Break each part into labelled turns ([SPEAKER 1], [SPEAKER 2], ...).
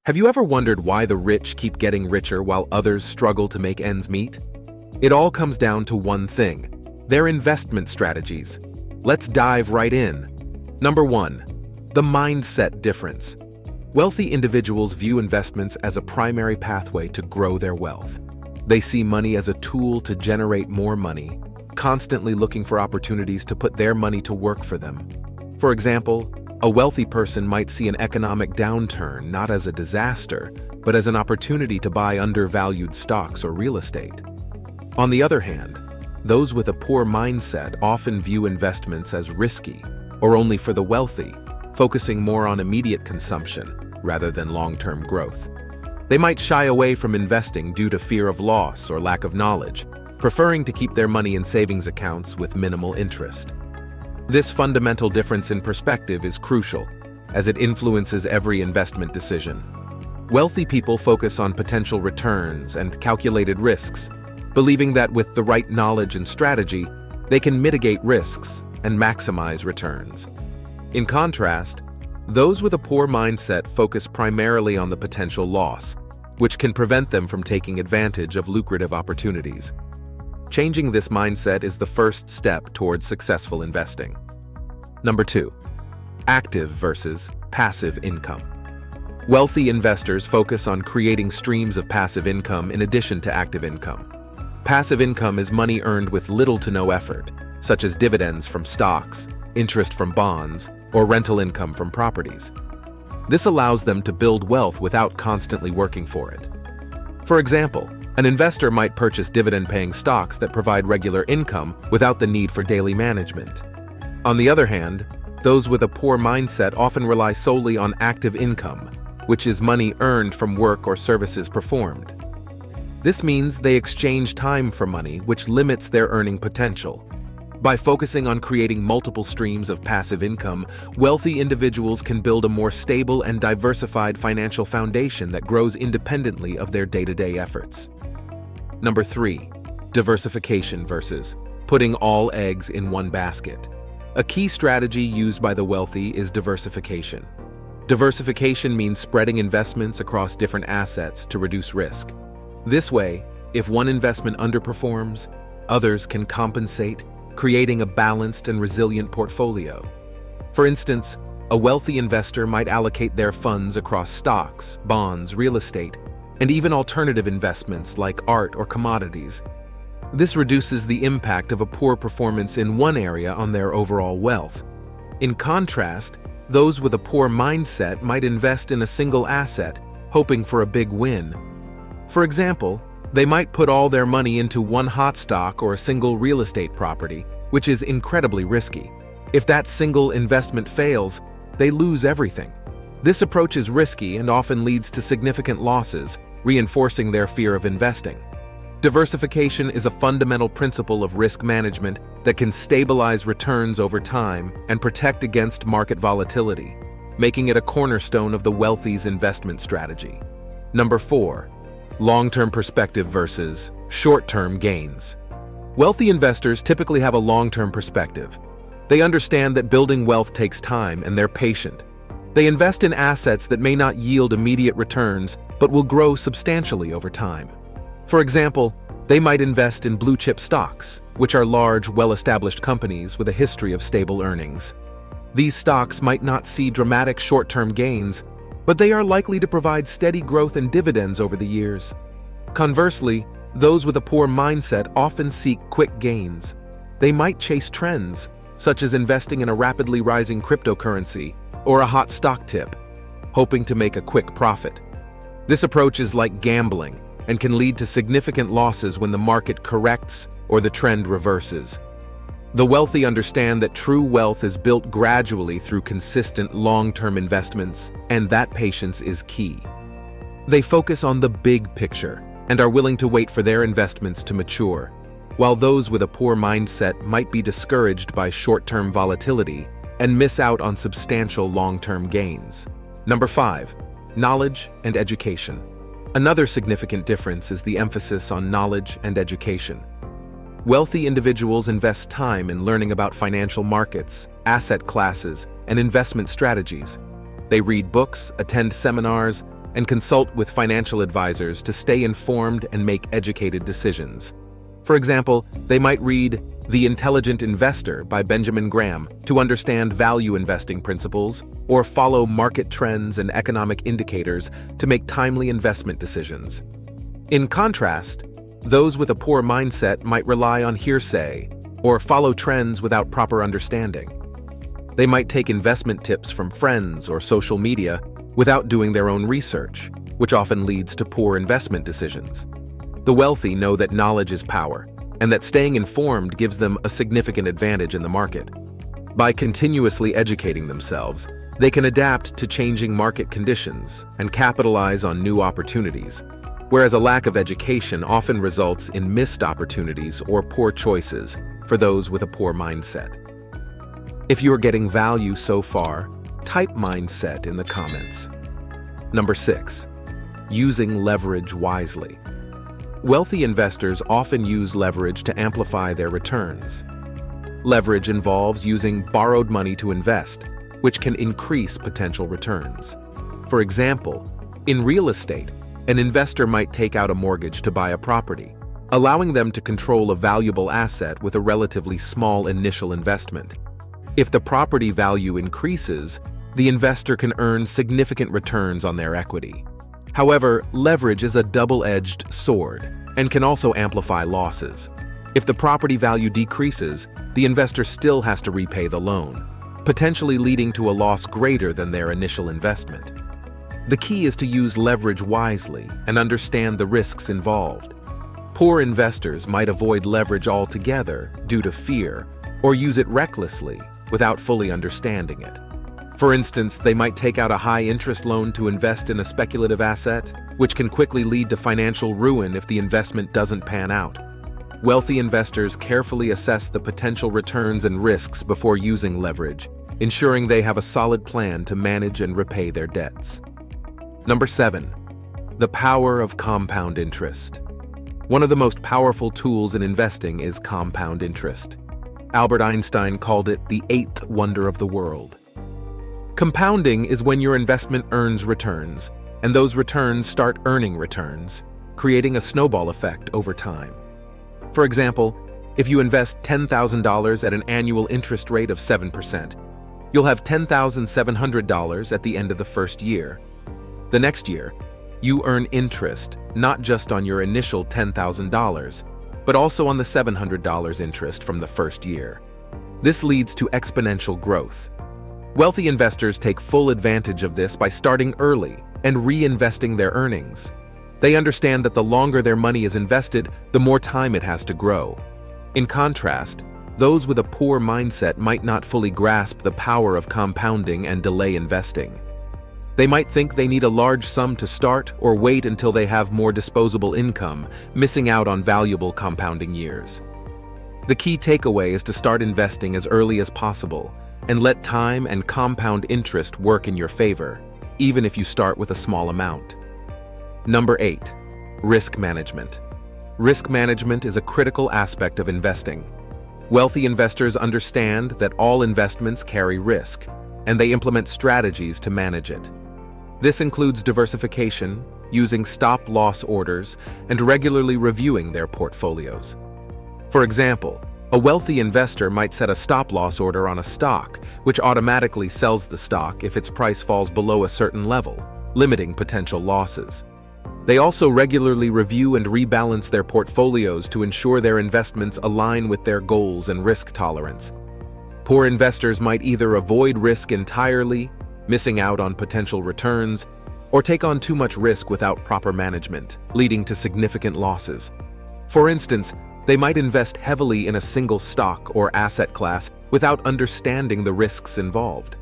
[SPEAKER 1] Have you ever wondered why the rich keep getting richer while others struggle to make ends meet? It all comes down to one thing: their investment strategies. Let's dive right in. Number 1. The mindset difference. Wealthy individuals view investments as a primary pathway to grow their wealth. They see money as a tool to generate more money, constantly looking for opportunities to put their money to work for them. For example, a wealthy person might see an economic downturn not as a disaster, but as an opportunity to buy undervalued stocks or real estate. On the other hand, those with a poor mindset often view investments as risky or only for the wealthy, focusing more on immediate consumption rather than long-term growth. They might shy away from investing due to fear of loss or lack of knowledge, preferring to keep their money in savings accounts with minimal interest. This fundamental difference in perspective is crucial, as it influences every investment decision. Wealthy people focus on potential returns and calculated risks, believing that with the right knowledge and strategy, they can mitigate risks and maximize returns. In contrast, those with a poor mindset focus primarily on the potential loss, which can prevent them from taking advantage of lucrative opportunities. Changing this mindset is the first step towards successful investing. Number 2. Active versus passive income. Wealthy investors focus on creating streams of passive income in addition to active income. Passive income is money earned with little to no effort, such as dividends from stocks, interest from bonds, or rental income from properties. This allows them to build wealth without constantly working for it. For example, an investor might purchase dividend-paying stocks that provide regular income without the need for daily management. On the other hand, those with a poor mindset often rely solely on active income, which is money earned from work or services performed. This means they exchange time for money, which limits their earning potential. By focusing on creating multiple streams of passive income, wealthy individuals can build a more stable and diversified financial foundation that grows independently of their day-to-day efforts. Number 3. Diversification versus putting all eggs in one basket. A key strategy used by the wealthy is diversification. Diversification means spreading investments across different assets to reduce risk. This way, if one investment underperforms, others can compensate, creating a balanced and resilient portfolio. For instance, a wealthy investor might allocate their funds across stocks, bonds, real estate, and even alternative investments like art or commodities. This reduces the impact of a poor performance in one area on their overall wealth. In contrast, those with a poor mindset might invest in a single asset, hoping for a big win. For example, they might put all their money into one hot stock or a single real estate property, which is incredibly risky. If that single investment fails, they lose everything. This approach is risky and often leads to significant losses, reinforcing their fear of investing. Diversification is a fundamental principle of risk management that can stabilize returns over time and protect against market volatility, making it a cornerstone of the wealthy's investment strategy. Number 4. Long-term perspective versus short-term gains. Wealthy investors typically have a long-term perspective. They understand that building wealth takes time and they're patient. They invest in assets that may not yield immediate returns but will grow substantially over time. For example, they might invest in blue-chip stocks, which are large, well-established companies with a history of stable earnings. These stocks might not see dramatic short-term gains, but they are likely to provide steady growth and dividends over the years. Conversely, those with a poor mindset often seek quick gains. They might chase trends, such as investing in a rapidly rising cryptocurrency or a hot stock tip, hoping to make a quick profit. This approach is like gambling and can lead to significant losses when the market corrects or the trend reverses. The wealthy understand that true wealth is built gradually through consistent long-term investments, and that patience is key. They focus on the big picture and are willing to wait for their investments to mature, while those with a poor mindset might be discouraged by short-term volatility and miss out on substantial long-term gains. Number 5. Knowledge and education. Another significant difference is the emphasis on knowledge and education. Wealthy individuals invest time in learning about financial markets, asset classes, and investment strategies. They read books, attend seminars, and consult with financial advisors to stay informed and make educated decisions. For example, they might read The Intelligent Investor by Benjamin Graham to understand value investing principles, or follow market trends and economic indicators to make timely investment decisions. In contrast, those with a poor mindset might rely on hearsay or follow trends without proper understanding. They might take investment tips from friends or social media without doing their own research, which often leads to poor investment decisions. The wealthy know that knowledge is power, and that staying informed gives them a significant advantage in the market. By continuously educating themselves, they can adapt to changing market conditions and capitalize on new opportunities, whereas a lack of education often results in missed opportunities or poor choices for those with a poor mindset. If you are getting value so far, type mindset in the comments. Number 6. Using leverage wisely. Wealthy investors often use leverage to amplify their returns. Leverage involves using borrowed money to invest, which can increase potential returns. For example, in real estate, an investor might take out a mortgage to buy a property, allowing them to control a valuable asset with a relatively small initial investment. If the property value increases, the investor can earn significant returns on their equity. However, leverage is a double-edged sword and can also amplify losses. If the property value decreases, the investor still has to repay the loan, potentially leading to a loss greater than their initial investment. The key is to use leverage wisely and understand the risks involved. Poor investors might avoid leverage altogether due to fear, or use it recklessly without fully understanding it. For instance, they might take out a high-interest loan to invest in a speculative asset, which can quickly lead to financial ruin if the investment doesn't pan out. Wealthy investors carefully assess the potential returns and risks before using leverage, ensuring they have a solid plan to manage and repay their debts. Number 7. The power of compound interest. One of the most powerful tools in investing is compound interest. Albert Einstein called it the eighth wonder of the world. Compounding is when your investment earns returns, and those returns start earning returns, creating a snowball effect over time. For example, if you invest $10,000 at an annual interest rate of 7%, you'll have $10,700 at the end of the first year. The next year, you earn interest not just on your initial $10,000, but also on the $700 interest from the first year. This leads to exponential growth. Wealthy investors take full advantage of this by starting early and reinvesting their earnings. They understand that the longer their money is invested, the more time it has to grow. In contrast, those with a poor mindset might not fully grasp the power of compounding and delay investing. They might think they need a large sum to start or wait until they have more disposable income, missing out on valuable compounding years. The key takeaway is to start investing as early as possible and let time and compound interest work in your favor, even if you start with a small amount. Number 8. Risk management. Risk management is a critical aspect of investing. Wealthy investors understand that all investments carry risk, and they implement strategies to manage it. This includes diversification, using stop-loss orders, and regularly reviewing their portfolios. For example, a wealthy investor might set a stop-loss order on a stock, which automatically sells the stock if its price falls below a certain level, limiting potential losses. They also regularly review and rebalance their portfolios to ensure their investments align with their goals and risk tolerance. Poor investors might either avoid risk entirely, missing out on potential returns, or take on too much risk without proper management, leading to significant losses. For instance, they might invest heavily in a single stock or asset class without understanding the risks involved.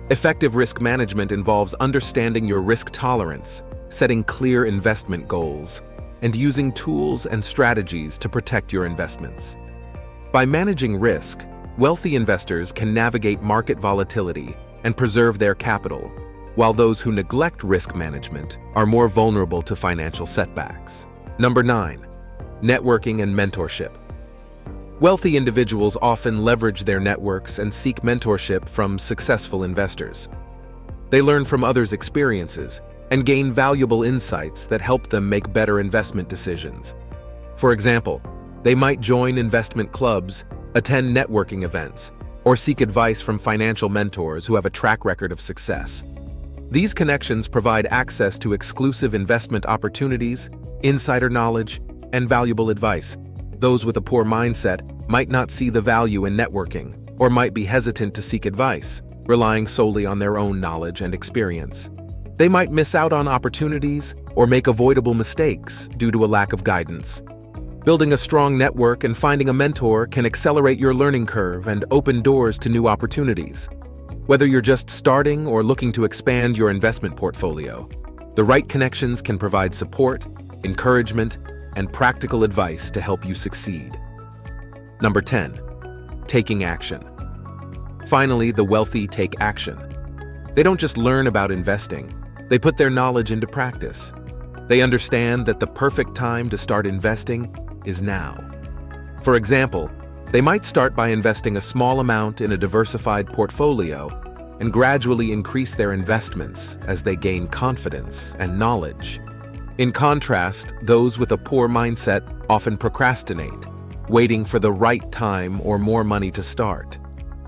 [SPEAKER 1] Effective risk management involves understanding your risk tolerance, setting clear investment goals, and using tools and strategies to protect your investments. By managing risk, wealthy investors can navigate market volatility and preserve their capital, while those who neglect risk management are more vulnerable to financial setbacks. Number 9. Networking and mentorship. Wealthy individuals often leverage their networks and seek mentorship from successful investors. They learn from others' experiences, and gain valuable insights that help them make better investment decisions. For example, they might join investment clubs, attend networking events, or seek advice from financial mentors who have a track record of success. These connections provide access to exclusive investment opportunities, insider knowledge, and valuable advice. Those with a poor mindset might not see the value in networking, or might be hesitant to seek advice, relying solely on their own knowledge and experience. They might miss out on opportunities or make avoidable mistakes due to a lack of guidance. Building a strong network and finding a mentor can accelerate your learning curve and open doors to new opportunities. Whether you're just starting or looking to expand your investment portfolio, the right connections can provide support, encouragement, and practical advice to help you succeed. Number 10. Taking action. Finally, the wealthy take action. They don't just learn about investing, they put their knowledge into practice. They understand that the perfect time to start investing is now. For example, they might start by investing a small amount in a diversified portfolio and gradually increase their investments as they gain confidence and knowledge. In contrast, those with a poor mindset often procrastinate, waiting for the right time or more money to start.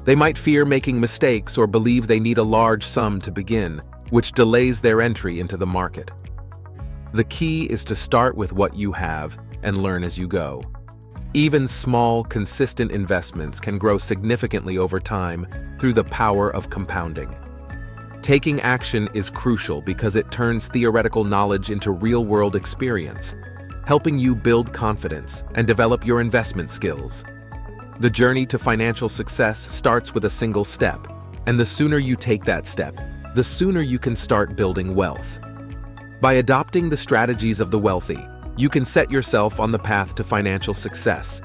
[SPEAKER 1] They might fear making mistakes or believe they need a large sum to begin, which delays their entry into the market. The key is to start with what you have and learn as you go. Even small, consistent investments can grow significantly over time through the power of compounding. Taking action is crucial because it turns theoretical knowledge into real-world experience, helping you build confidence and develop your investment skills. The journey to financial success starts with a single step, and the sooner you take that step, the sooner you can start building wealth. By adopting the strategies of the wealthy, you can set yourself on the path to financial success.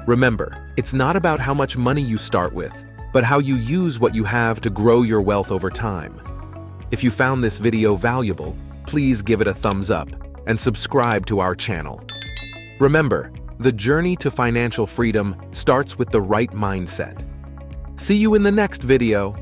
[SPEAKER 1] Remember, it's not about how much money you start with, but how you use what you have to grow your wealth over time. If you found this video valuable, please give it a thumbs up and subscribe to our channel. Remember, the journey to financial freedom starts with the right mindset. See you in the next video.